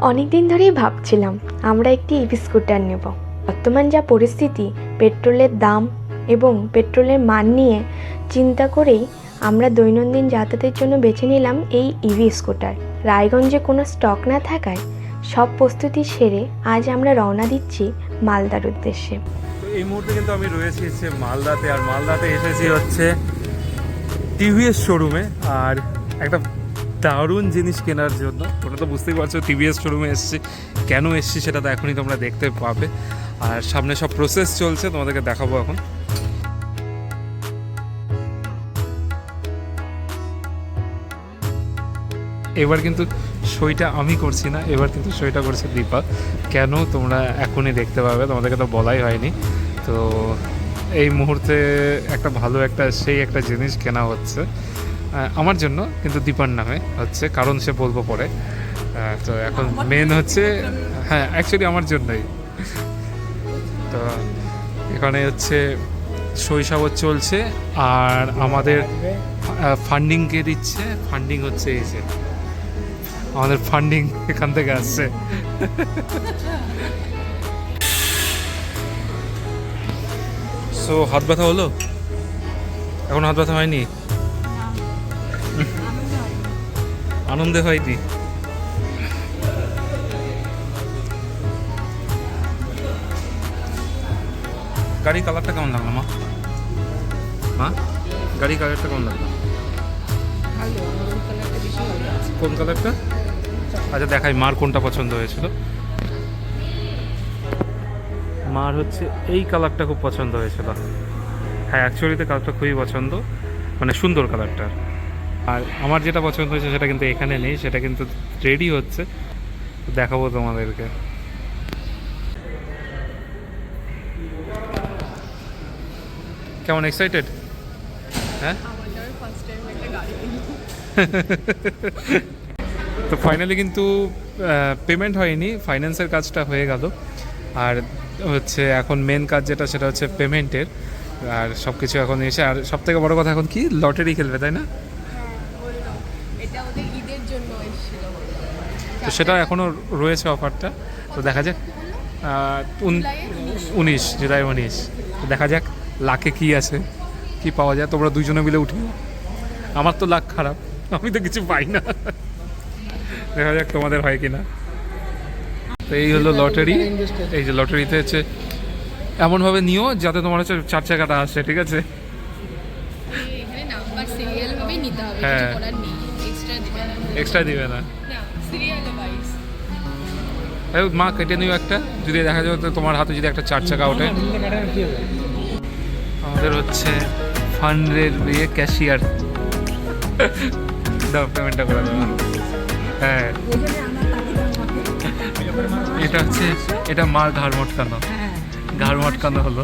অনেক দিন ধরেই ভাবছিলাম আমরা একটি ইভি স্কুটার নেব। বর্তমান যা পরিস্থিতি, পেট্রোলের দাম এবং পেট্রোলের মান নিয়ে চিন্তা করেই আমরা দৈনন্দিন যাতায়াতের জন্য বেছে নিলাম এই ইভি স্কুটার। রায়গঞ্জে কোনো স্টক না থাকায় সব প্রস্তুতি সেরে আজ আমরা রওনা দিচ্ছি মালদার উদ্দেশ্যে। তো এই মুহূর্তে কিন্তু আমি রয়েছি মালদাতে, আর মালদাতে এসেছি হচ্ছে টিভিএস শোরুমে, আর একটা দারুণ জিনিস কেনার জন্য। তোমরা তো বুঝতেই পারছো টিভিএস শোরুমে এসেছি, কেন এসেছি সেটা তো এখনই তোমরা দেখতে পাবে। আর সামনে সব প্রসেস চলছে, তোমাদেরকে দেখাবো এখন। এবার কিন্তু সইটা আমি করছি না, এবার কিন্তু সইটা করছে দীপা। কেন তোমরা এখনই দেখতে পাবে, তোমাদেরকে তো বলাই হয়নি। তো এই মুহূর্তে একটা ভালো সেই একটা জিনিস কেনা হচ্ছে আমার জন্য, কিন্তু দীপার নামে হচ্ছে, কারণ সে বলবো পরে। তো এখন মেন হচ্ছে, হ্যাঁ অ্যাকচুয়ালি আমার জন্যই। তো এখানে হচ্ছে শৈশব চলছে, আর আমাদের ফান্ডিংকে দিচ্ছে। ফান্ডিং হচ্ছে এই যে আমাদের ফান্ডিং এখান থেকে আসছে। সো হাত ব্যথা হলো? এখন হাত ব্যথা হয়নি? আনন্দে হয়নি? গাড়ি কালারটা কেমন লাগলো মা? গাড়ি কালারটা কেমন লাগলো? কোন কালারটা? আচ্ছা দেখাই মার কোনটা পছন্দ হয়েছিল। মার হচ্ছে এই কালারটা খুব পছন্দ হয়েছিল। হ্যাঁ অ্যাকচুয়ালিতে কালারটা খুবই পছন্দ, মানে সুন্দর কালারটা। আর আমার যেটা পছন্দ হয়েছে সেটা কিন্তু এখানে নেই, সেটা কিন্তু রেডি হচ্ছে, দেখাবো তোমাদেরকে। কেমন এক্সাইটেড? হ্যাঁ তো ফাইনালি কিন্তু পেমেন্ট হয়নি, ফাইন্যান্সের কাজটা হয়ে গেল। আর হচ্ছে এখন মেন কাজ যেটা, সেটা হচ্ছে পেমেন্টের। আর সব কিছু এখন এসে, আর সব থেকে বড়ো কথা এখন কি লটারি খেলবে, তাই না? তো সেটা এখনও রয়েছে অফারটা, তো দেখা যাক। 19 জুলাই 19, তো দেখা যাক লাখে কি আছে, কি পাওয়া যায়। তোমরা দুজনে মিলে উঠি, আমার তো লাখ খারাপ, আমি তো কিছু পাই না। দেখা যাক তোমাদের হয় কিনা। তো এই হলো লটারি। এই যে লটারিতে হচ্ছে এমনভাবে নিও যাতে তোমার হচ্ছে 4 চাকাটা আসে, ঠিক আছে? হ্যাঁ এক্সট্রা দিবে না। মা কেটে নিও একটা, যদি দেখা যাবে তোমার হাতে যদি একটা 4 চাকা ওঠে। আমাদের হচ্ছে ফান্ডের ইয়ে ক্যাশিয়ার, দাও পেমেন্টটা করে দেবো। হ্যাঁ এটা হচ্ছে, এটা মার ঘাড় মটকানো হলো।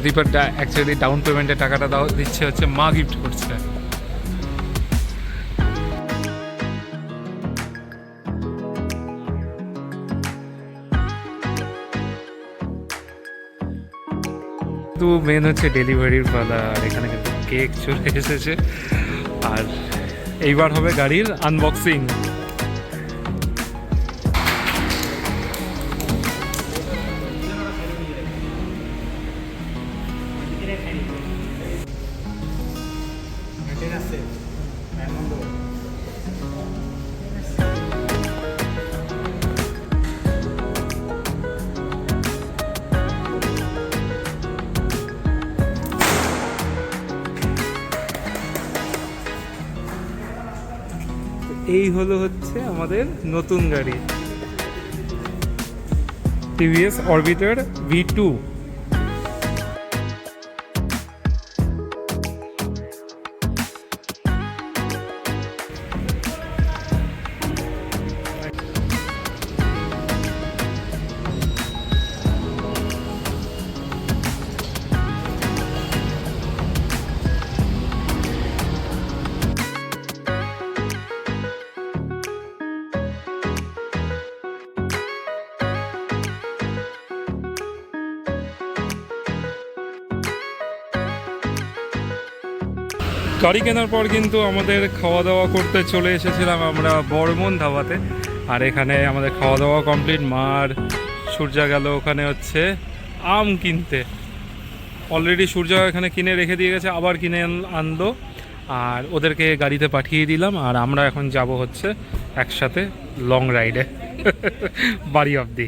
দীপার অ্যাকচুয়ালি ডাউন পেমেন্টের টাকাটা দিচ্ছে হচ্ছে মা, গিফট করছে। তো মেন হচ্ছে ডেলিভারির পালা, আর এখানে কিন্তু কেক চলে এসেছে। আর এইবার হবে গাড়ির আনবক্সিং। এই হলো হচ্ছে আমাদের নতুন গাড়ি, টিভিএস অরবিটার V2। গাড়ি কেনার পর কিন্তু আমাদের খাওয়া দাওয়া করতে চলে এসেছিলাম আমরা বর্মন ধাবাতে। আর এখানে আমাদের খাওয়া দাওয়া কমপ্লিট। মার সূর্যা গেল ওখানে হচ্ছে আম কিনতে। অলরেডি সূর্যা এখানে কিনে রেখে দিয়ে গেছে, আবার কিনে আনলো। আর ওদেরকে গাড়িতে পাঠিয়ে দিলাম। আর আমরা এখন যাব হচ্ছে একসাথে লং রাইডে বাড়ি অবধি।